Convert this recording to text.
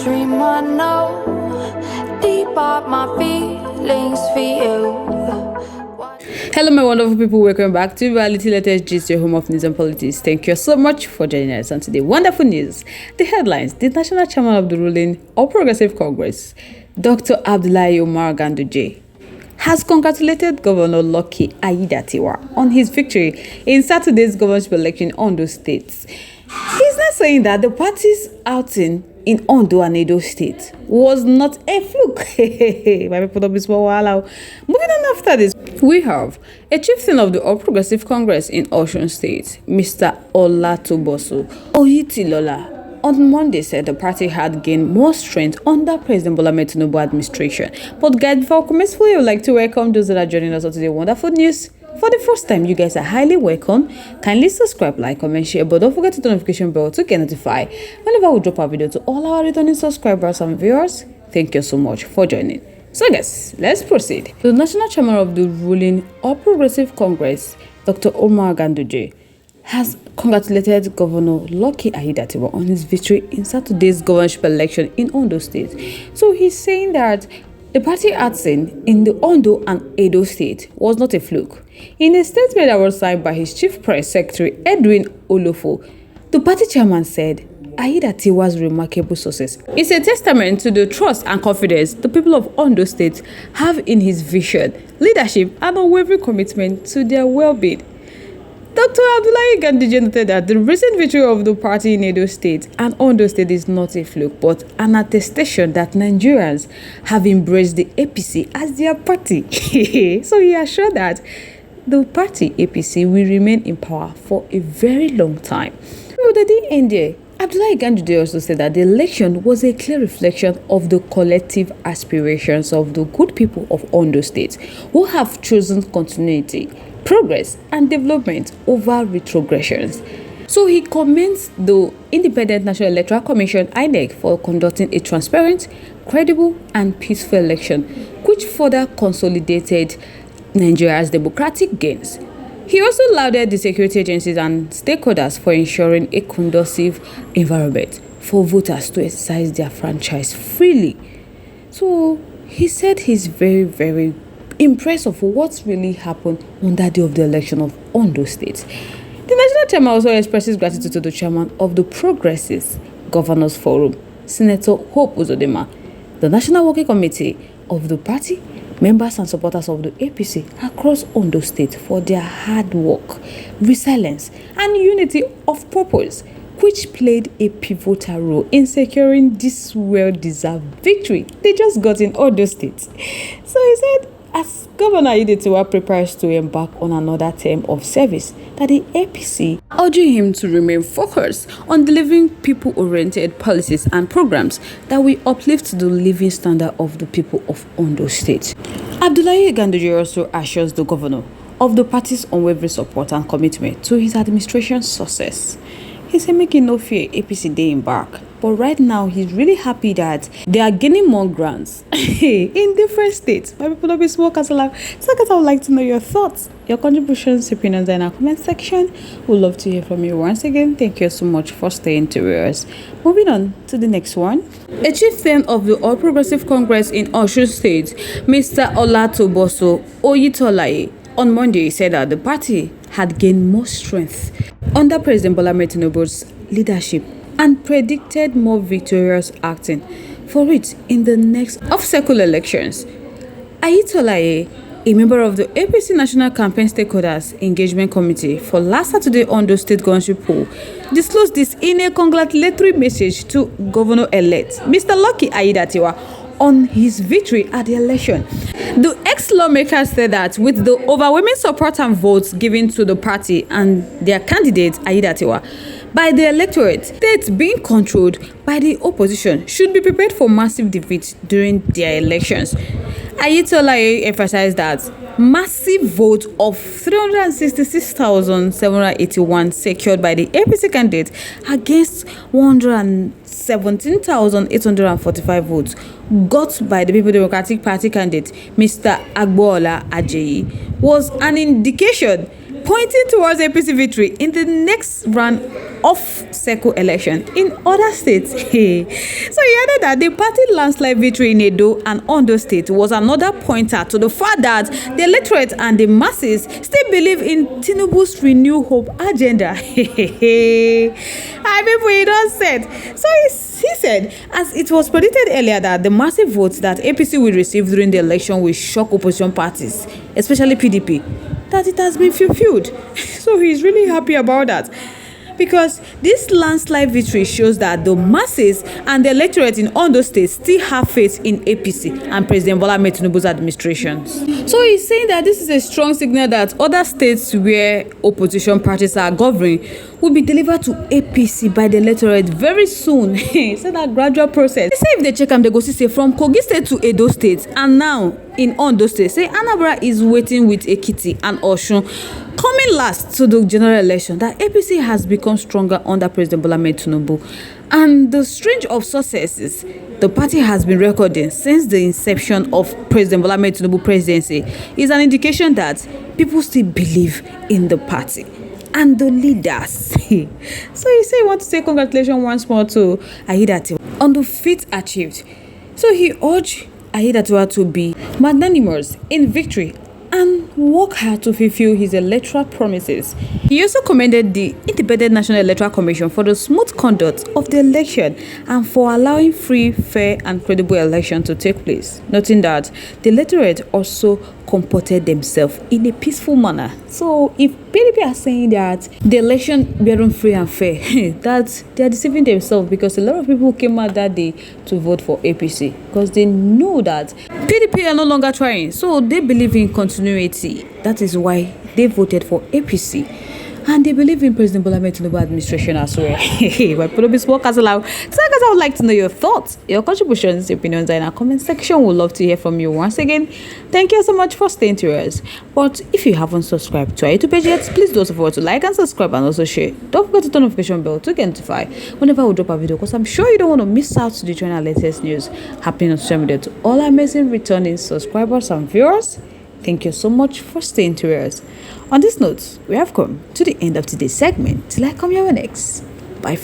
dream I know, deep up my feelings for you. Hello, my wonderful people. Welcome back to Reality Latest Gist, your home of news and politics. Thank you so much for joining us on today. Wonderful news. The headlines: the national chairman of the ruling All Progressive Congress, Dr. Abdullahi Umar Ganduje, has congratulated Governor Lucky Aiyedatiwa on his victory in Saturday's governorship election in Ondo State. He's not saying that the party's outing in Ondo and Edo State was not a fluke. My people don't be small while. Moving on after this, we have a chieftain of the All Progressive Congress in Osun State, Mr. Olatobosu Oyitilola, on Monday said the party had gained more strength under President Bola Ahmed Tinubu administration. But guys, before commencing, I would like to welcome those that are joining us on today's wonderful news. For the first time, you guys are highly welcome. Kindly subscribe, like, comment, share, but don't forget to hit the notification bell to get notified whenever we drop our video. To all our returning subscribers and viewers, thank you so much for joining. So guys, let's proceed. The national chairman of the ruling All Progressive Congress, Dr. Umar Ganduje, has congratulated Governor Lucky Aiyedatiwa on his victory in Saturday's governorship election in Ondo State. So he's saying that the party outing in the Ondo and Edo State was not a fluke. In a statement that was signed by his chief press secretary, Edwin Olofo, the party chairman said Aiyedatiwa's remarkable success is a testament to the trust and confidence the people of Ondo State have in his vision, leadership, and unwavering commitment to their well-being. Dr. Abdullahi Ganduje noted that the recent victory of the party in Edo State and Ondo State is not a fluke, but an attestation that Nigerians have embraced the APC as their party. So he assured that the party APC will remain in power for a very long time. But at the end there, Abdullahi Ganduje also said that the election was a clear reflection of the collective aspirations of the good people of Ondo State, who have chosen continuity, progress and development over retrogressions. So he commends the Independent National Electoral Commission (INEC) for conducting a transparent, credible and peaceful election, which further consolidated Nigeria's democratic gains. He also lauded the security agencies and stakeholders for ensuring a conducive environment for voters to exercise their franchise freely. So he said he's very impressed of what really happened on that day of the election of Ondo State. The national chairman also expresses gratitude to the chairman of the Progressive Governors Forum, Senator Hope Uzodinma, the National Working Committee of the party, members and supporters of the APC across Ondo State for their hard work, resilience, and unity of purpose, which played a pivotal role in securing this well-deserved victory they just got in Ondo State. So he said, as Governor Aiyedatiwa prepares to embark on another term of service, that the APC urging him to remain focused on delivering people-oriented policies and programs that will uplift the living standard of the people of Ondo State. Abdullahi Ganduje also assures the governor of the party's unwavering support and commitment to his administration's success. He said, making no fear, APC they embark. But right now, he's really happy that they are gaining more grants in different states. My people don't be small castle. So I would like to know your thoughts, your contributions, opinions in our comment section. We'd love to hear from you once again. Thank you so much for staying to us. Moving on to the next one. A chieftain of the All Progressive Congress in Osun State, Mr. Olatobosu Oyitilola, on Monday said that the party had gained more strength under President Bola Ahmed Tinubu's leadership and predicted more victorious acting for it in the next off-cycle elections. Oyitilola, a member of the APC National Campaign Stakeholders Engagement Committee for last Saturday Ondo State governorship poll, disclosed this in a congratulatory message to Governor-elect Mr. Lucky Aiyedatiwa on his victory at the election. The ex-lawmaker said that with the overwhelming support and votes given to the party and their candidate Aiyedatiwa by the electorate, states being controlled by the opposition should be prepared for massive defeat during their elections. Oyitilola emphasized that massive vote of 366,781 secured by the APC candidate against 117,845 votes got by the People Democratic Party candidate Mr. Agboola Ajayi was an indication pointing towards APC victory in the next round of circle election in other states. So he added that the party landslide victory in Edo and Ondo state was another pointer to the fact that the electorate and the masses still believe in Tinubu's Renew Hope agenda. I people, he don't said. So he said, as it was predicted earlier, that the massive votes that APC will receive during the election will shock opposition parties, especially PDP, that it has been fulfilled. So he's really happy about that. Because this landslide victory shows that the masses and the electorate in Ondo State still have faith in APC and President Bola Ahmed Tinubu's administrations. So he's saying that this is a strong signal that other states where opposition parties are governing will be delivered to APC by the electorate very soon. It's a gradual process. They say if they check them, they go see say from Kogi State to Edo State, and now in Ondo State, say Anambra is waiting with Ekiti and Osun. Coming last to the general election, that APC has become stronger under President Bola Ahmed Tinubu. And the string of successes the party has been recording since the inception of President Bola Ahmed Tinubu presidency is an indication that people still believe in the party and the leaders. So he said he wants to say congratulations once more to Aiyedatiwa on the feat achieved. So he urged Aiyedatiwa to be magnanimous in victory and work hard to fulfill his electoral promises. He also commended the Independent National Electoral Commission for the smooth conduct of the election and for allowing free, fair and credible election to take place, noting that the electorate also comported themselves in a peaceful manner. So if PDP are saying that the election weren't free and fair, that they are deceiving themselves, because a lot of people came out that day to vote for APC because they know that PDP are no longer trying. So they believe in continuity. That is why they voted for APC. And they believe in President Bola Ahmed Tinubu administration as well. My Podobis workers allowed. So guys, I would like to know your thoughts, your contributions, your opinions in our comment section. We'd love to hear from you once again. Thank you so much for staying to us. But if you haven't subscribed to our YouTube page yet, please do also forward to like and subscribe and also share. Don't forget to turn notification bell to get notified whenever we drop a video, because I'm sure you don't want to miss out to the join our latest news happening on social media. To all our amazing returning subscribers and viewers, thank you so much for staying to us. On this note, we have come to the end of today's segment. Till I come your way next. Bye.